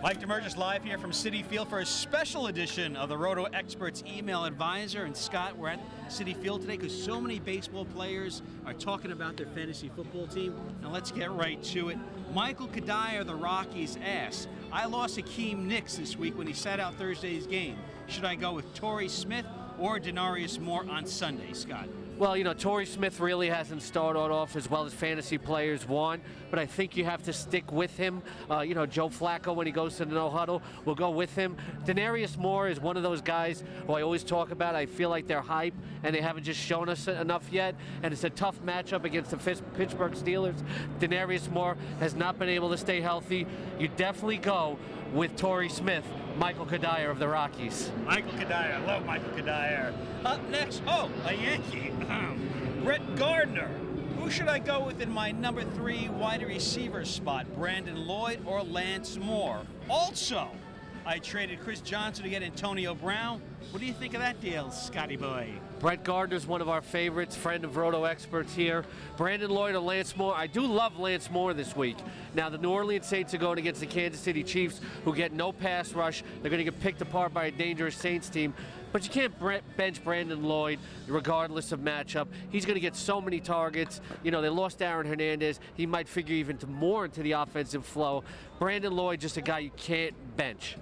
Mike Damergis live here from Citi Field for a special edition of the RotoExperts Email Advisor. And Scott, we're at Citi Field today because so many baseball players are talking about their fantasy football team. Now let's get right to it. Michael Kadire of the Rockies asks, I lost Akeem Nicks this week when he sat out Thursday's game. Should I go with Torrey Smith or Damergis Moore on Sunday, Scott? Well, you know, Torrey Smith really hasn't started off as well as fantasy players want, but I think you have to stick with him. You know, Joe Flacco, when he goes to the no-huddle, will go with him. Damergis Moore is one of those guys who I always talk about. I feel like they're hype, and they haven't just shown us enough yet, and it's a tough matchup against the Pittsburgh Steelers. Damergis Moore has not been able to stay healthy. You definitely go with Torrey Smith, Michael Kadire of the Rockies. Michael Kadire, I love Michael Kadire. Up next, a Yankee, Brett Gardner. Who should I go with in my number 3 wide receiver spot, Brandon Lloyd or Lance Moore? Also, I traded Chris Johnson to get Antonio Brown. What do you think of that deal, Scotty boy? Brett Gardner's one of our favorites, friend of RotoExperts here. Brandon Lloyd or Lance Moore. I do love Lance Moore this week. Now, the New Orleans Saints are going against the Kansas City Chiefs, who get no pass rush. They're going to get picked apart by a dangerous Saints team. But you can't bench Brandon Lloyd regardless of matchup. He's going to get so many targets. You know, they lost Aaron Hernandez. He might figure even more into the offensive flow. Brandon Lloyd, just a guy you can't bench.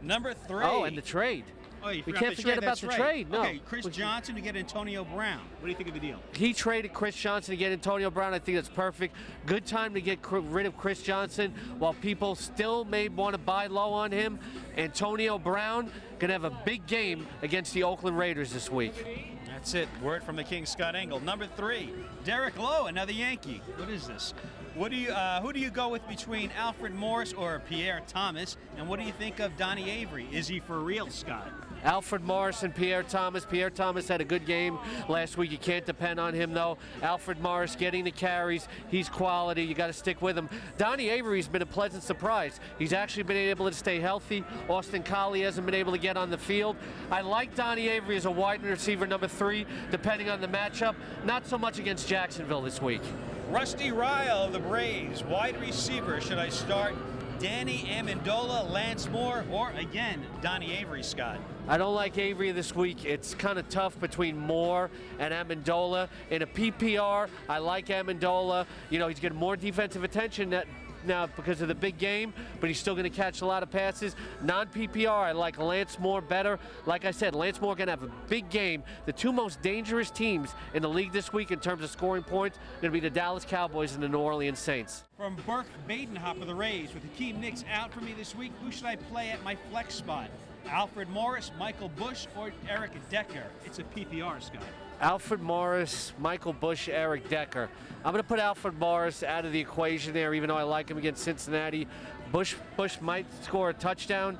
Number 3. Oh, and the trade. Oh, we can't forget about the trade. No. Okay, Chris Johnson to get Antonio Brown. What do you think of the deal? He traded Chris Johnson to get Antonio Brown. I think that's perfect. Good time to get rid of Chris Johnson while people still may want to buy low on him. Antonio Brown going to have a big game against the Oakland Raiders this week. That's it. Word from the King, Scott Engel. Number 3, Derek Lowe, another Yankee. What is this? What do you? Who do you go with between Alfred Morris or Pierre Thomas? And what do you think of Donnie Avery? Is he for real, Scott? Alfred Morris and Pierre Thomas. Pierre Thomas had a good game last week. You can't depend on him, though. Alfred Morris getting the carries. He's quality. You got to stick with him. Donnie Avery's been a pleasant surprise. He's actually been able to stay healthy. Austin Collie hasn't been able to get on the field. I like Donnie Avery as a wide receiver number 3, depending on the matchup. Not so much against Jacksonville this week. Rusty Ryle of the Braves, wide receiver. Should I start Danny Amendola, Lance Moore, or again, Donnie Avery, Scott? I don't like Avery this week. It's kind of tough between Moore and Amendola. In a PPR, I like Amendola. You know, he's getting more defensive attention now because of the big game, but he's still going to catch a lot of passes. Non-PPR, I like Lance Moore better. Like I said, Lance Moore going to have a big game. The 2 most dangerous teams in the league this week in terms of scoring points are going to be the Dallas Cowboys and the New Orleans Saints. From Burke Badenhop of the Rays, with Akeem Nicks out for me this week, who should I play at my flex spot? Alfred Morris, Michael Bush, or Eric Decker? It's a PPR, Scott. Alfred Morris, Michael Bush, Eric Decker. I'm going to put Alfred Morris out of the equation there, even though I like him against Cincinnati. Bush might score a touchdown.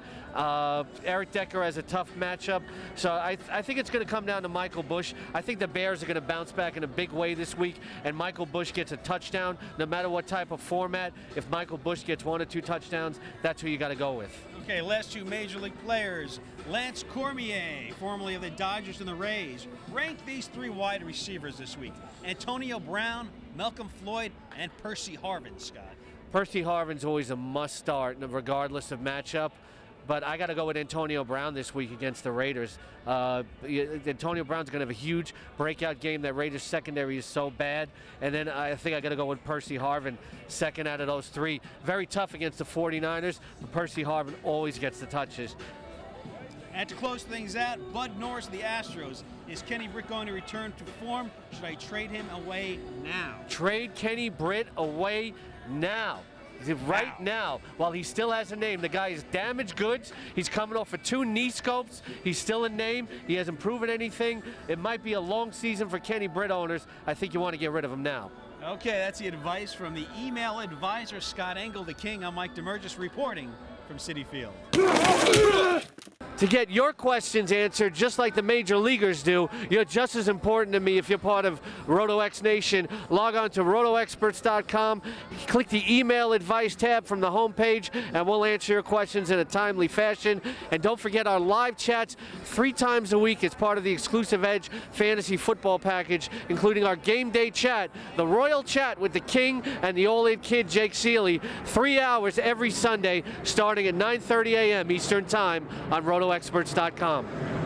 Eric Decker has a tough matchup. So I think it's going to come down to Michael Bush. I think the Bears are going to bounce back in a big way this week, and Michael Bush gets a touchdown. No matter what type of format, if Michael Bush gets 1 or 2 touchdowns, that's who you got to go with. Okay, last 2 Major League players. Lance Cormier, formerly of the Dodgers and the Rays. Rank these 3 wide receivers this week. Antonio Brown, Malcolm Floyd, and Percy Harvin, Scott. Percy Harvin's always a must start, regardless of matchup. But I got to go with Antonio Brown this week against the Raiders. Antonio Brown's going to have a huge breakout game. That Raiders secondary is so bad. And then I think I got to go with Percy Harvin, second out of those 3. Very tough against the 49ers, but Percy Harvin always gets the touches. And to close things out, Bud Norris of the Astros. Is Kenny Britt going to return to form? Should I trade him away now? Trade Kenny Britt away now. Right now, while he still has a name. The guy is damaged goods. He's coming off of 2 knee scopes. He's still a name. He hasn't proven anything. It might be a long season for Kenny Britt owners. I think you want to get rid of him now. Okay, that's the advice from the email advisor, Scott Engel, the King. I'm Mike Damergis reporting from Citi Field. to get your questions answered just like the major leaguers do. You're just as important to me if you're part of RotoX Nation. Log on to RotoExperts.com, click the email advice tab from the homepage, and we'll answer your questions in a timely fashion. And don't forget our live chats 3 times a week as part of the exclusive Edge Fantasy Football package, including our game day chat, the Royal Chat with the King and the All-In Kid Jake Seeley, 3 hours every Sunday starting at 9:30 a.m. Eastern Time on RotoExperts.com.